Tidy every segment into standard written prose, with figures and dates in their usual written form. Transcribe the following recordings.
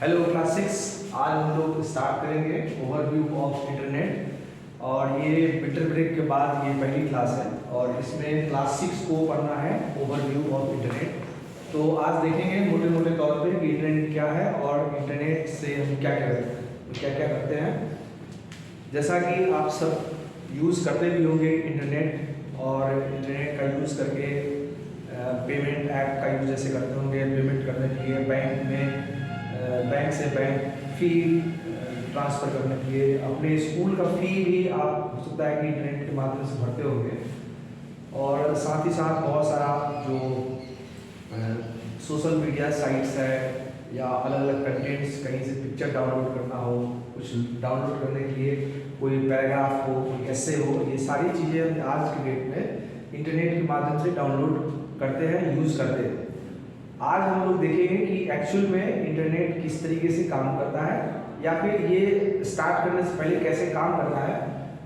Hello class 6। आज हम लोग स्टार्ट करेंगे ओवरव्यू ऑफ इंटरनेट और ये विंटर ब्रेक के बाद ये पहली क्लास है और इसमें क्लास 6 को पढ़ना है ओवरव्यू ऑफ इंटरनेट। तो आज देखेंगे मोटे मोटे तौर पे कि इंटरनेट क्या है और इंटरनेट से हम क्या क्या करते हैं। जैसा कि आप सब यूज़ करते भी होंगे इंटरनेट और इंटरनेट का यूज़ करके पेमेंट ऐप का यूज़ जैसे करते होंगे पेमेंट करने के लिए बैंक से बैंक फ़ी ट्रांसफ़र करने के लिए अपने स्कूल का फ़ी भी आप हो सकता है कि इंटरनेट के माध्यम से भरते होंगे। और साथ ही साथ बहुत सारा जो सोशल मीडिया साइट्स है या अलग अलग कंटेंट्स, कहीं से पिक्चर डाउनलोड करना हो, कुछ डाउनलोड करने के लिए कोई पैराग्राफ हो, कोई ऐसे हो, ये सारी चीज़ें आज के डेट में इंटरनेट के माध्यम से डाउनलोड करते हैं, यूज़ करते हैं। आज हम लोग देखेंगे कि एक्चुअल में इंटरनेट किस तरीके से काम करता है या फिर ये स्टार्ट करने से पहले कैसे काम करता है,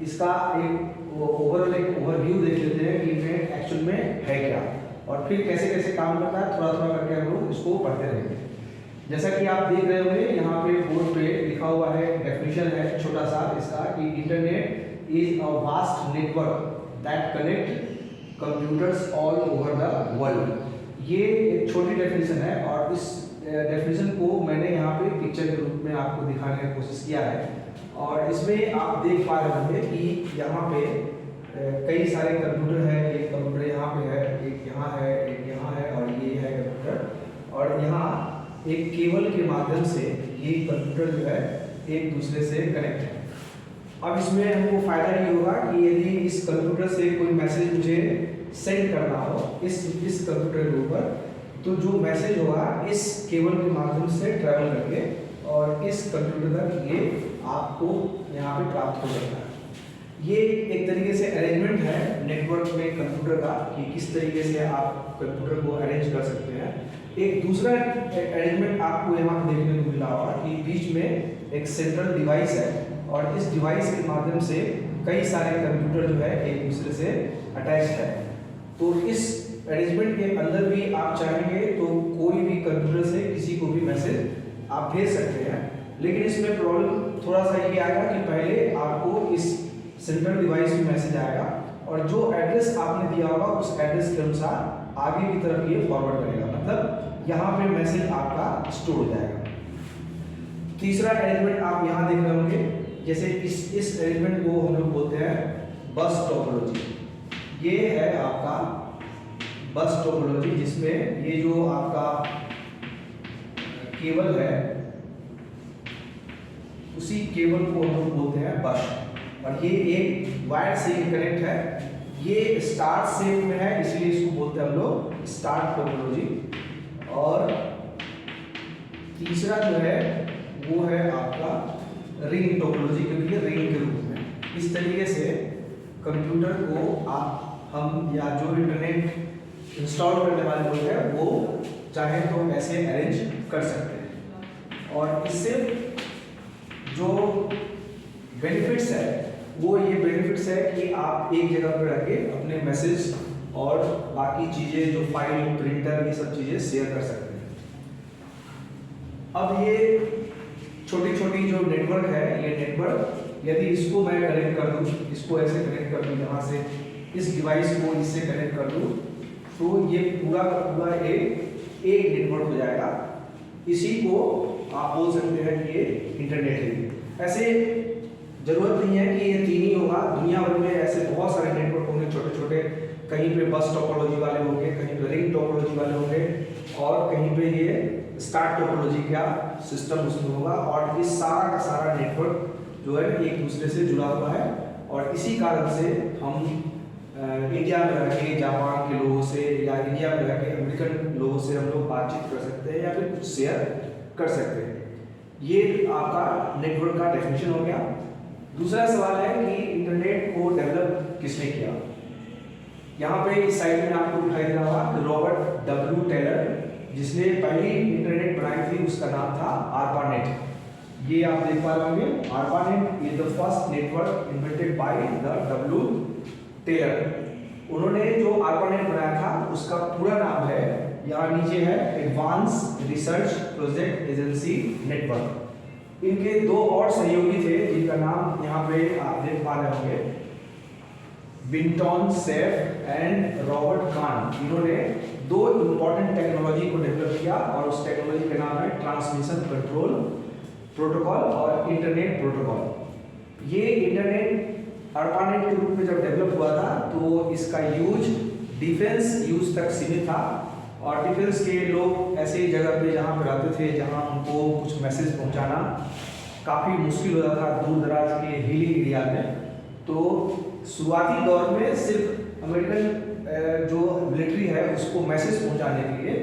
इसका एक ओवरऑल एक ओवरव्यू देख लेते हैं कि इंटरनेट एक्चुअल में है क्या और फिर कैसे कैसे काम करता है। थोड़ा थोड़ा करके हम लोग इसको पढ़ते रहेंगे। जैसा कि आप देख रहे होंगे यहाँ पे बोर्ड पे लिखा हुआ है, डेफिनेशन है छोटा सा इसका कि internet is a vast network that connect computers all over the world. ये एक छोटी डेफिनेशन है और इस डेफिनेशन को मैंने यहाँ पे पिक्चर के रूप में आपको दिखाने की कोशिश किया है और इसमें आप देख पा रहे होंगे कि यहाँ पे कई सारे कंप्यूटर हैं। एक कंप्यूटर यहाँ पे है, एक यहाँ है, एक यहाँ है और ये है कंप्यूटर। और यहाँ एक केबल के माध्यम से ये कंप्यूटर जो है एक दूसरे से कनेक्ट है। अब इसमें हमको फ़ायदा ये होगा कि यदि इस कंप्यूटर से कोई मैसेज मुझे सेंड करना हो इस कंप्यूटर के ऊपर, तो जो मैसेज होगा इस केबल के माध्यम से ट्रैवल करके और इस कंप्यूटर तक ये आपको यहाँ पे प्राप्त हो जाता है। ये एक तरीके से अरेंजमेंट है नेटवर्क में कंप्यूटर का कि किस तरीके से आप कंप्यूटर को अरेंज कर सकते हैं। एक दूसरा अरेंजमेंट आपको यहाँ पे देखने को मिला होगा कि बीच में एक सेंट्रल डिवाइस है और इस डिवाइस के माध्यम से कई सारे कंप्यूटर जो है एक दूसरे से अटैच है। तो इस अरेंजमेंट के अंदर भी आप चाहेंगे तो कोई भी कंप्यूटर से किसी को भी मैसेज आप भेज सकते हैं, लेकिन इसमें प्रॉब्लम थोड़ा सा ये आएगा कि पहले आपको इस सेंट्रल डिवाइस में मैसेज आएगा और जो एड्रेस आपने दिया होगा उस एड्रेस के अनुसार आगे की तरफ ये फॉरवर्ड करेगा, मतलब यहाँ पे मैसेज आपका स्टोर हो जाएगा। तीसरा अरेंजमेंट आप यहाँ देख रहे होंगे, जैसे इस अरेंजमेंट को हम लोग बोलते हैं बस टोपोलॉजी। ये है आपका बस टोपोलॉजी, जिसमें ये जो आपका केबल है उसी केबल को हम लोग बोलते हैं बस और ये एक वायर से कनेक्ट है। ये स्टार शेप में है इसलिए इसको बोलते हैं हम लोग स्टार टोपोलॉजी। और तीसरा जो है वो है आपका रिंग टोपोलॉजी, क्योंकि ये रिंग के रूप में इस तरीके से कंप्यूटर को हम या जो इंटरनेट इंस्टॉल करने वाले लोग हैं वो चाहे तो ऐसे अरेंज कर सकते हैं। और इससे जो बेनिफिट्स है वो ये बेनिफिट्स है कि आप एक जगह पर रख के अपने मैसेज और बाकी चीज़ें जो फाइल प्रिंटर ये सब चीज़ें शेयर कर सकते हैं। अब ये छोटी छोटी जो नेटवर्क है, ये नेटवर्क यदि इसको मैं कनेक्ट कर दूँ, इसको ऐसे कनेक्ट कर दूँ, यहाँ से इस डिवाइस को इससे कनेक्ट कर दूँ, तो ये पूरा का पूरा एक नेटवर्क हो जाएगा। इसी को आप बोल सकते हैं कि ये इंटरनेट है। ऐसे जरूरत नहीं है कि ये तीन ही होगा, दुनिया भर में ऐसे बहुत सारे नेटवर्क होंगे छोटे छोटे। कहीं पे बस टोपोलॉजी वाले होंगे, कहीं पे रिंग टोपोलॉजी वाले होंगे और कहीं पे ये स्टार टोपोलॉजी का सिस्टम उसमें होगा। और ये सारा का सारा नेटवर्क जो है एक दूसरे से जुड़ा हुआ है और इसी कारण से हम इंडिया में रह के जापान के लोगों से या इंडिया में रह के अमेरिकन लोगों से हम लोग बातचीत कर सकते हैं या फिर कुछ शेयर कर सकते हैं। ये आपका नेटवर्क का डेफिनेशन हो गया। दूसरा सवाल है कि इंटरनेट को डेवलप किसने किया। यहाँ पे इस साइड में आपको दिखाई दे रहा होगा रॉबर्ट डब्ल्यू टेलर, जिसने पहली इंटरनेट बनाई थी, उसका नाम था आर्पानेट। ये आप देख पा रहे होंगे, ARPANET is the first network invented by the W Taylor. उन्होंने जो आर्पानेट बनाया था उसका पूरा नाम है यहाँ नीचे है advance research project agency network. इनके दो और सहयोगी थे जिनका नाम यहाँ पे आप देख पा रहे होंगे, विंटन सेफ एंड रॉबर्ट कान। इन्होंने दो इंपॉर्टेंट टेक्नोलॉजी को डेवलप किया और उस टेक्नोलॉजी का नाम है ट्रांसमिशन कंट्रोल प्रोटोकॉल और इंटरनेट प्रोटोकॉल। ये इंटरनेट ARPANET के रूप में जब डेवलप हुआ था तो इसका यूज डिफेंस यूज तक सीमित था और डिफेंस के लोग ऐसे जगह पे जहाँ पे रहते थे जहाँ उनको कुछ मैसेज पहुँचाना काफ़ी मुश्किल होता था, दूर दराज के हिली एरिया में। तो शुरुआती दौर में सिर्फ अमेरिकन जो मिलिट्री है उसको मैसेज पहुँचाने के लिए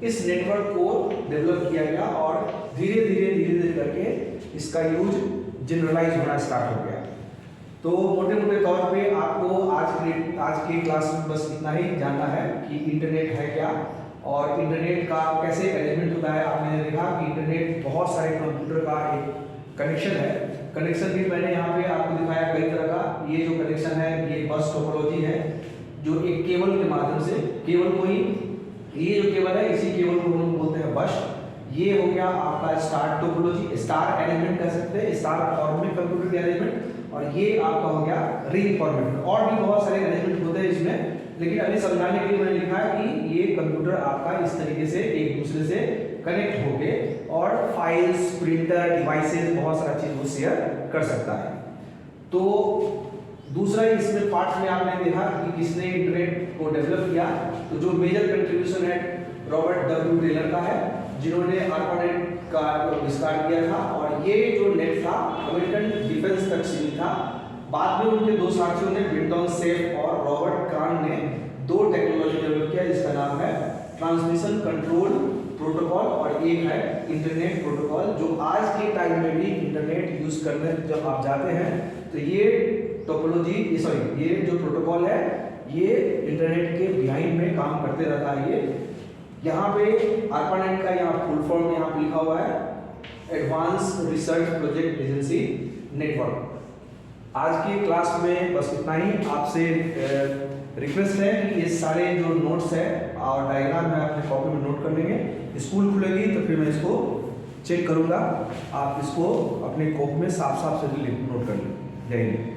इस नेटवर्क को डेवलप किया गया और धीरे धीरे करके इसका यूज जनरलाइज होना स्टार्ट हो गया। तो मोटे मोटे तौर पे आपको आज के क्लास में बस इतना ही जानना है कि इंटरनेट है क्या और इंटरनेट का कैसे अरेंजमेंट होता है। आपने देखा कि इंटरनेट बहुत सारे कंप्यूटर का एक कनेक्शन है। कनेक्शन भी मैंने यहाँ पे आपको दिखाया कई तरह का। ये जो कनेक्शन है ये बस टोपोलॉजी है जो एक केबल के माध्यम से, केबल को ही, ये जो केबल है इसी केबल को हम बोलते हैं बस। ये हो गया आपका स्टार टोपोलॉजी, स्टार अरेंजमेंट कह सकते हैं, स्टार फॉर्म में कंप्यूटर के अरेंजमेंट। और ये आपका हो गया रिंग फॉर्मेट। और भी बहुत सारे अरेंजमेंट होते हैं इसमें, लेकिन अभी समझाने के लिए मैंने लिखा है कि ये कंप्यूटर आपका इस तरीके से एक दूसरे से कनेक्ट होके और फाइल्स, प्रिंटर, डिवाइसेस, बहुत सारा चीज वो शेयर कर सकता है। तो दूसरा इसमें पार्ट में आपने देखा कि किसने इंटरनेट को डेवलप किया। तो जो मेजर कंट्रीब्यूशन है रॉबर्ट डब्ल्यू टेलर का है, जिन्होंने ARPANET का आविष्कार किया था। और ये जो नेट था अमेरिकन डिफेंस तक सीमित था। बाद में उनके दो साथियों ने, विंटन सेफ और रॉबर्ट कान ने दो टेक्नोलॉजी डेवलप किया जिसका नाम है ट्रांसमिशन कंट्रोल प्रोटोकॉल और एक है इंटरनेट प्रोटोकॉल, जो आज के टाइम में भी इंटरनेट यूज करने जब आप जाते हैं तो ये टोपोलॉजी, ये जो प्रोटोकॉल है ये इंटरनेट के बिहाइंड में काम करते रहता है। ये यहाँ पे ARPANET का यहाँ फुल फॉर्म यहाँ पे लिखा हुआ है advance research project agency network. आज की क्लास में बस इतना ही। आपसे रिक्वेस्ट है कि ये सारे जो नोट्स है और डायग्राम है अपने कॉपी में नोट कर लेंगे। स्कूल खुलेगी तो फिर मैं इसको चेक करूँगा, आप इसको अपने कॉपी में साफ साफ से नोट कर लें। जय हिंद।